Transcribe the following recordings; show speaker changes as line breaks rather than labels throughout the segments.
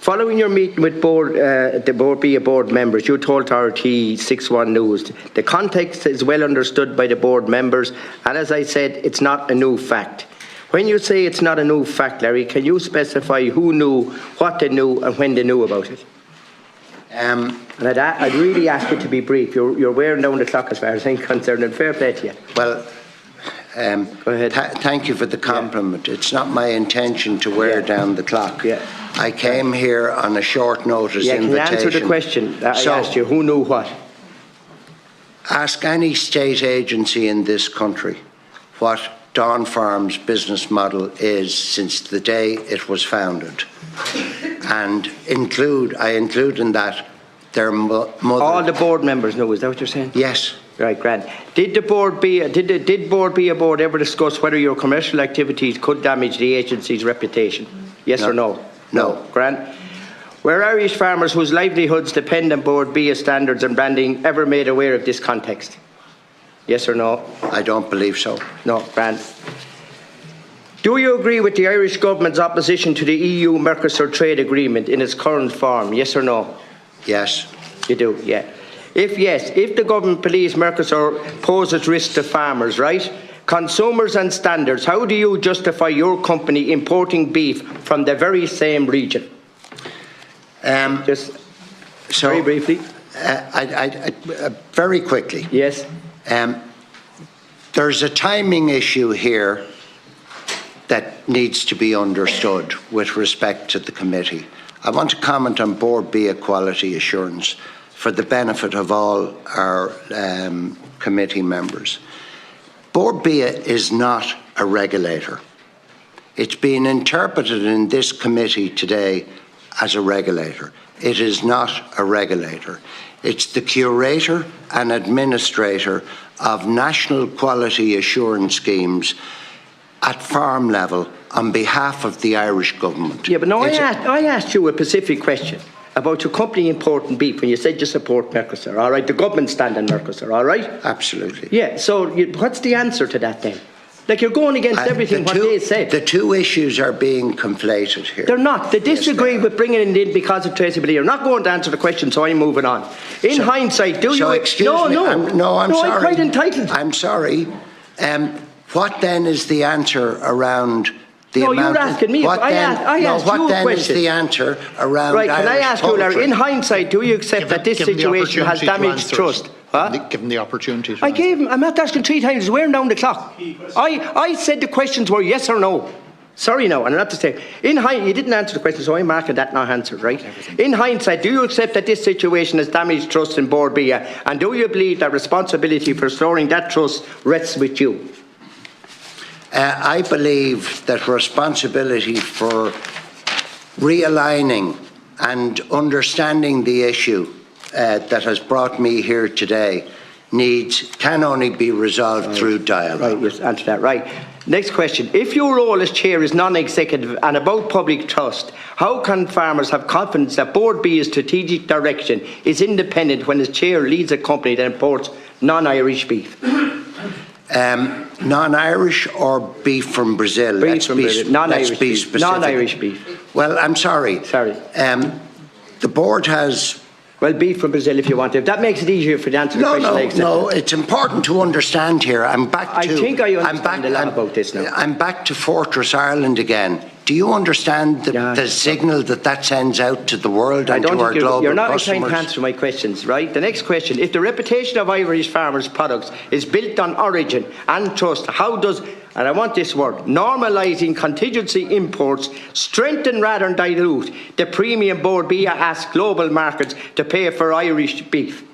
Following your meeting with the Bia board members, you told RT 61 News the context is well understood by the board members, and as I said, it's not a new fact. When you say it's not a new fact, Larry, can you specify who knew, what they knew, and when they knew about it? And I'd really ask you to be brief. You're wearing down the clock as far as I'm concerned, and fair play to you.
Well,
go ahead.
Thank you for the compliment. Yeah. It's not my intention to wear down the clock.
Yeah.
I came here on a short notice invitation.
Can you answer the question that I asked you? Who knew what?
Ask any state agency in this country what Dawn Farm's business model is since the day it was founded. And I include in that their mother.
All the board members know, is that what you're saying?
Yes.
Right, grand. Did the board board ever discuss whether your commercial activities could damage the agency's reputation? Yes or no?
No.
Grand. Were Irish farmers whose livelihoods depend on board Bia standards and branding ever made aware of this context? Yes or no?
I don't believe so.
No, grand. Do you agree with the Irish government's opposition to the EU-Mercosur trade agreement in its current form? Yes or no?
Yes.
You do, yeah. If yes, if the government believes Mercosur poses risk to farmers, right, consumers and standards, how do you justify your company importing beef from the very same region? Just very briefly.
Very quickly.
Yes.
There's a timing issue here that needs to be understood with respect to the committee. I want to comment on Board Bia quality assurance for the benefit of all our committee members. Board Bia is not a regulator. It's been interpreted in this committee today as a regulator. It is not a regulator. It's the curator and administrator of national quality assurance schemes at farm level on behalf of the Irish government.
Yeah, but no, I asked you a specific question about your company importing beef when you said you support Mercosur, all right? The government stand on Mercosur, all right?
Absolutely.
Yeah, so what's the answer to that then? Like, you're going against everything what they said.
The two issues are being conflated here.
They're not. They disagree with bringing it in because of traceability. You're not going to answer the question, so I'm moving on. In hindsight, do you...
Excuse me. I'm sorry.
I'm quite entitled.
I'm sorry. What then is the answer around the amount...
No, you're asking me. I asked you a question.
What then is the answer around
Right, can I
Irish
ask you, Larry, in hindsight, do you accept that this situation has damaged trust?
Huh? Given the opportunity to
I gave him, I'm not asking 3 times, he's wearing down the clock. I said the questions were yes or no. Sorry no, and I have to say, you didn't answer the question, so I'm marking that not answered, right? In hindsight, do you accept that this situation has damaged trust in Board Bia, and do you believe that responsibility for restoring that trust rests with you?
I believe that responsibility for realigning and understanding the issue that has brought me here today can only be resolved through dialogue.
Right, yes, answer that. Right. Next question. If your role as chair is non-executive and about public trust, how can farmers have confidence that Board Bia's strategic direction is independent when the chair leads a company that imports non-Irish beef?
Non-Irish or beef from Brazil?
Beef from Brazil. Non-Irish beef. Non-Irish beef.
Well, I'm sorry.
Sorry.
The board has...
Well, beef from Brazil if you want to. If that makes it easier for you to answer the question.
No, it's important to understand here. I think I understand
a lot about this now.
I'm back to Fortress Ireland again. Do you understand the signal that sends out to the world and to our global customers?
You're not trying to answer my questions, right? The next question. If the reputation of Irish farmers' products is built on origin and trust, how does, and I want this word, normalising contingency imports strengthen rather than dilute the premium Board Bia asks global markets to pay for Irish beef?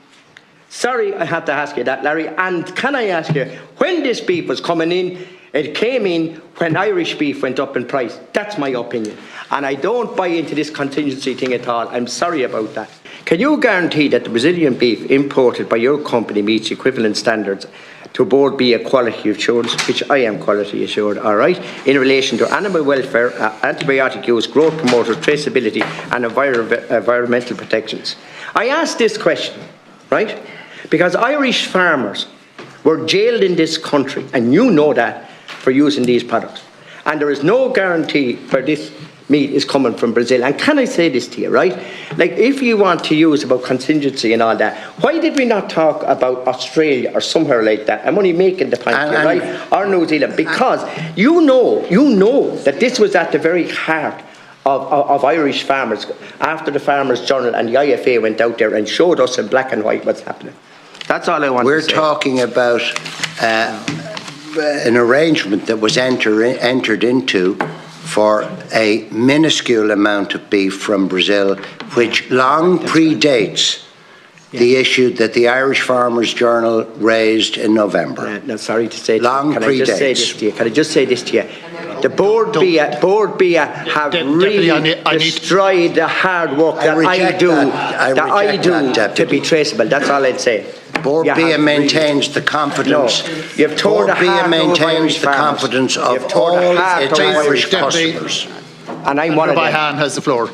Sorry, I have to ask you that, Larry. And can I ask you, when this beef was coming in, it came in when Irish beef went up in price. That's my opinion. And I don't buy into this contingency thing at all. I'm sorry about that. Can you guarantee that the Brazilian beef imported by your company meets equivalent standards to Board Bia quality assurance, which I am quality assured, all right, in relation to animal welfare, antibiotic use, growth promoters, traceability and environmental protections? I ask this question, right, because Irish farmers were jailed in this country, and you know that, for using these products. And there is no guarantee for this meat is coming from Brazil. And can I say this to you, right? Like, if you want to use about contingency and all that, why did we not talk about Australia or somewhere like that? I'm only making the point here, right? Or New Zealand, because you know that this was at the very heart of Irish farmers after the Farmers' Journal and the IFA went out there and showed us in black and white what's happening. That's all I want to say.
We're talking about an arrangement that was entered into for a minuscule amount of beef from Brazil, which long predates the issue that the Irish Farmers' Journal raised in November.
No, sorry to say.
Long
can
predates.
I just say this to you? Can I just say this to you? The board Bia have really destroyed the hard work that I do to be traceable. That's all I'd say.
Board Bia maintains the confidence.
No, you've torn the
Bia
heart
maintains the confidence of all its Irish customers.
And I'm one of them.
Has the floor.